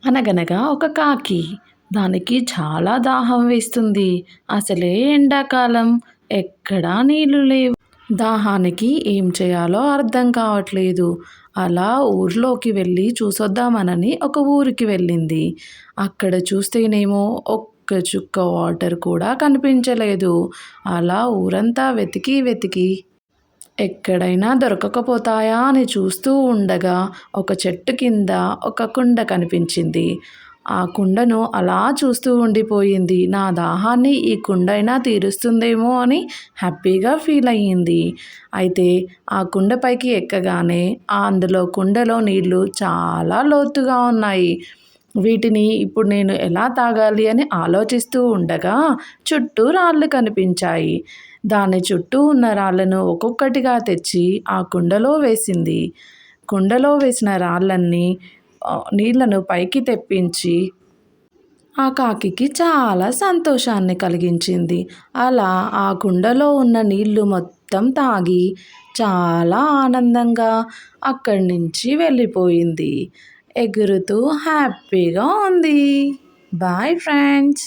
అనగనగా ఒక కాకి. దానికి చాలా దాహం వేస్తుంది. అసలే ఎండాకాలం. ఎక్కడా నీళ్లు లేవు. దాహానికి ఏం చేయాలో అర్థం కావట్లేదు. అలా ఊర్లోకి వెళ్ళి చూసొద్దామనని ఒక ఊరికి వెళ్ళింది. అక్కడ చూస్తేనేమో ఒక్క చుక్క వాటర్ కూడా కనిపించలేదు. అలా ఊరంతా వెతికి వెతికి ఎక్కడైనా దొరకకపోతాయా అని చూస్తూ ఉండగా ఒక చెట్టు కింద ఒక కుండ కనిపించింది. ఆ కుండను అలా చూస్తూ ఉండిపోయింది. నా దాహాన్ని ఈ కుండైనా తీరుస్తుందేమో అని హ్యాపీగా ఫీల్ అయ్యింది. అయితే ఆ కుండ పైకి ఎక్కగానే అందులో కుండలో నీళ్లు చాలా లోతుగా ఉన్నాయి. వీటిని ఇప్పుడు నేను ఎలా తాగాలి అని ఆలోచిస్తూ ఉండగా చుట్టూ రాళ్ళు కనిపించాయి. దాని చుట్టూ ఉన్న రాళ్ళను ఒక్కొక్కటిగా తెచ్చి ఆ కుండలో వేసింది. కుండలో వేసిన రాళ్ళన్నీ నీళ్లను పైకి తెప్పించి ఆ కాకికి చాలా సంతోషాన్ని కలిగించింది. అలా ఆ కుండలో ఉన్న నీళ్లు మొత్తం తాగి చాలా ఆనందంగా అక్కడి నుంచి వెళ్ళిపోయింది. ఎగురుతూ హ్యాపీగా ఉంది. Bye friends.